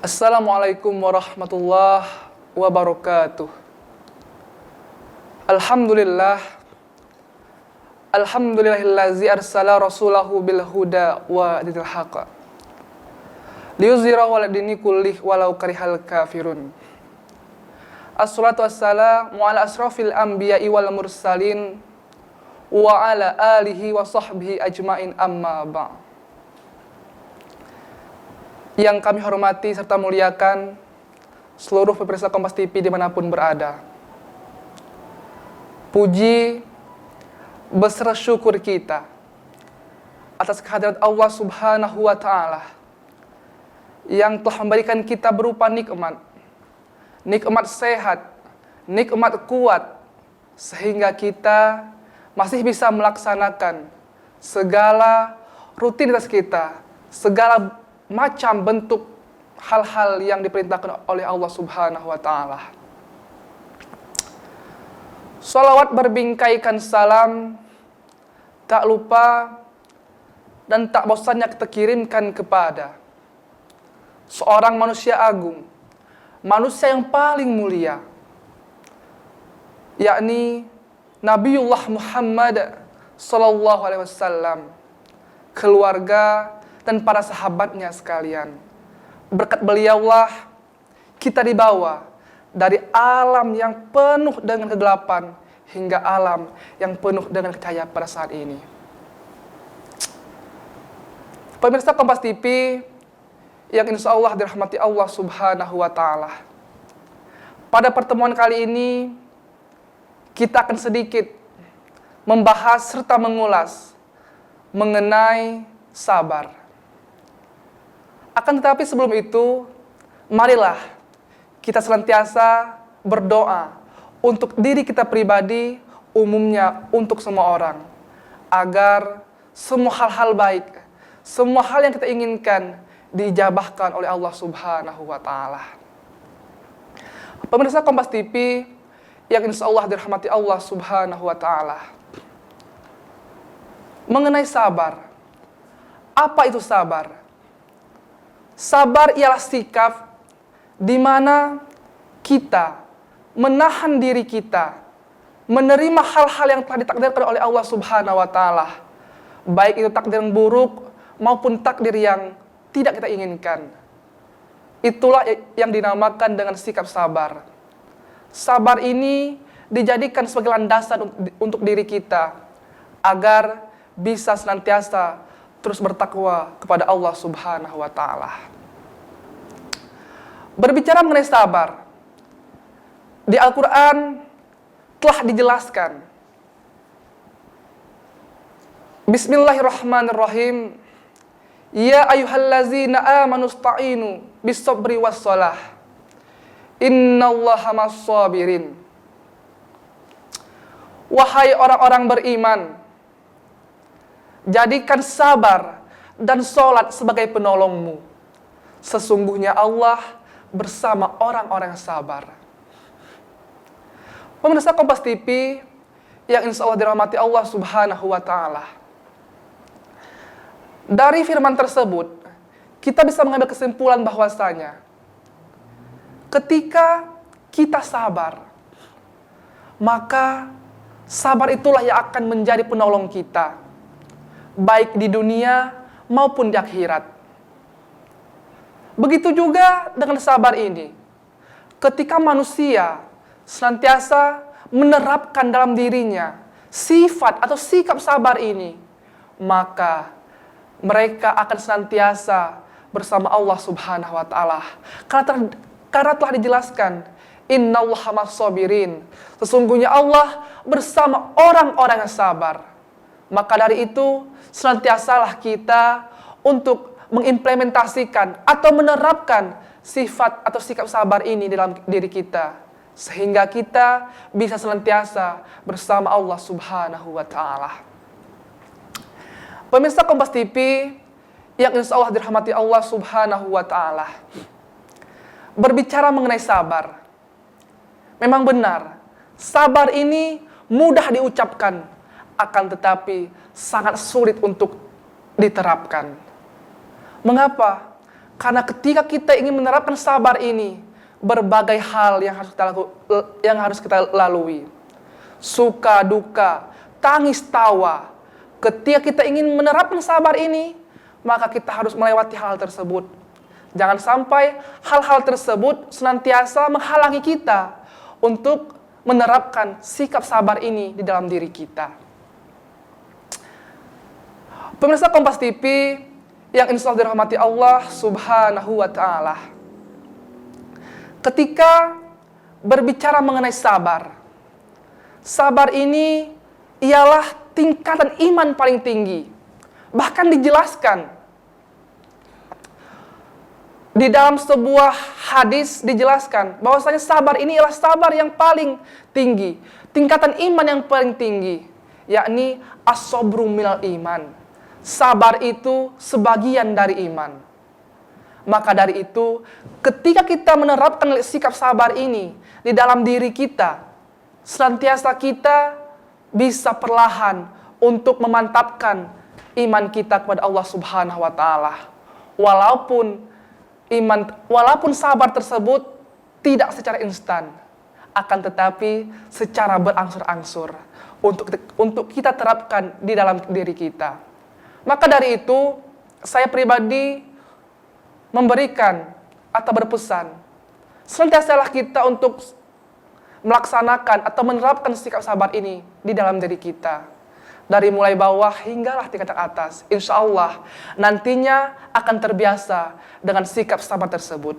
Assalamualaikum warahmatullahi wabarakatuh. Alhamdulillahillazi arsala rasulahu bil huda wa dinil haqq liyuzhirahu 'ala dini kullih walau karihal kafirun. Assalatu wassalamu ala asrafil anbiya'i wal mursalin wa ala alihi wa sahbihi ajmain, amma ba'd. Yang kami hormati serta muliakan seluruh pemirsa Kompas TV dimanapun berada. Puji beserta syukur kita atas kehadirat Allah Subhanahu wa Ta'ala yang telah memberikan kita berupa nikmat sehat, nikmat kuat, sehingga kita masih bisa melaksanakan segala rutinitas kita, segala macam bentuk hal-hal yang diperintahkan oleh Allah Subhanahu wa Ta'ala. Salawat berbingkaikan salam tak lupa dan tak bosannya kita kirimkan kepada seorang manusia agung, manusia yang paling mulia, yakni Nabiullah Muhammad sallallahu alaihi wasallam, keluarga dan para sahabatnya sekalian. Berkat beliaulah kita dibawa dari alam yang penuh dengan kegelapan hingga alam yang penuh dengan cahaya pada saat ini. Pemirsa Kompas TV yang insya Allah dirahmati Allah Subhanahu wa Ta'ala. Pada pertemuan kali ini kita akan sedikit membahas serta mengulas mengenai sabar. Akan tetapi sebelum itu, marilah kita senantiasa berdoa untuk diri kita pribadi, umumnya untuk semua orang, agar semua hal-hal baik, semua hal yang kita inginkan diijabahkan oleh Allah Subhanahu wa Ta'ala. Pemirsa Kompas TV yang insya Allah dirahmati Allah Subhanahu wa Ta'ala. Mengenai sabar, apa itu sabar? Sabar ialah sikap di mana kita menahan diri kita, menerima hal-hal yang telah ditakdirkan oleh Allah Subhanahu wa Ta'ala, baik itu takdir yang buruk maupun takdir yang tidak kita inginkan. Itulah yang dinamakan dengan sikap sabar. Sabar ini dijadikan sebagai landasan untuk diri kita agar bisa senantiasa terus bertakwa kepada Allah Subhanahu wa Ta'ala. Berbicara mengenai sabar, di Al-Quran telah dijelaskan. Bismillahirrahmanirrahim. Ya ayyuhallazina amanu sta'inu bis-sabri was-shalah. Innallaha mas-sabirin. Wahai orang-orang beriman, jadikan sabar dan sholat sebagai penolongmu. Sesungguhnya Allah bersama orang-orang yang sabar. Pemirsa Kompas TV yang insya Allah dirahmati Allah Subhanahu wa Ta'ala. Dari firman tersebut, kita bisa mengambil kesimpulan bahwasanya ketika kita sabar, maka sabar itulah yang akan menjadi penolong kita, baik di dunia maupun di akhirat. Begitu juga dengan sabar ini. Ketika manusia senantiasa menerapkan dalam dirinya sifat atau sikap sabar ini, maka mereka akan senantiasa bersama Allah Subhanahu wa Ta'ala. Karena telah dijelaskan, innallaha mas-sabirin. Sesungguhnya Allah bersama orang-orang yang sabar. Maka dari itu, senantiasalah kita untuk mengimplementasikan atau menerapkan sifat atau sikap sabar ini dalam diri kita, sehingga kita bisa senantiasa bersama Allah Subhanahu wa Ta'ala. Pemirsa Kompas TV yang insya Allah dirahmati Allah Subhanahu wa Ta'ala. Berbicara mengenai sabar, memang benar, sabar ini mudah diucapkan, akan tetapi sangat sulit untuk diterapkan. Mengapa? Karena ketika kita ingin menerapkan sabar ini, berbagai hal yang harus kita lalui. Suka, duka, tangis, tawa. Ketika kita ingin menerapkan sabar ini, maka kita harus melewati hal tersebut. Jangan sampai hal-hal tersebut senantiasa menghalangi kita untuk menerapkan sikap sabar ini di dalam diri kita. Pemirsa Kompas TV yang insya Allah dirahmati Allah Subhanahu wa Ta'ala. Ketika berbicara mengenai sabar, sabar ini ialah tingkatan iman paling tinggi. Bahkan dijelaskan di dalam sebuah hadis, dijelaskan bahwasanya sabar ini ialah sabar yang paling tinggi, tingkatan iman yang paling tinggi, yakni as-sabru minal iman. Sabar itu sebagian dari iman. Maka dari itu, ketika kita menerapkan sikap sabar ini di dalam diri kita, senantiasa kita bisa perlahan untuk memantapkan iman kita kepada Allah Subhanahu wa Ta'ala. Walaupun sabar tersebut tidak secara instan, akan tetapi secara berangsur-angsur untuk kita terapkan di dalam diri kita. Maka dari itu, saya pribadi memberikan atau berpesan, senantiasalah kita untuk melaksanakan atau menerapkan sikap sabar ini di dalam diri kita. Dari mulai bawah hinggalah tingkat atas. Insya Allah nantinya akan terbiasa dengan sikap sabar tersebut.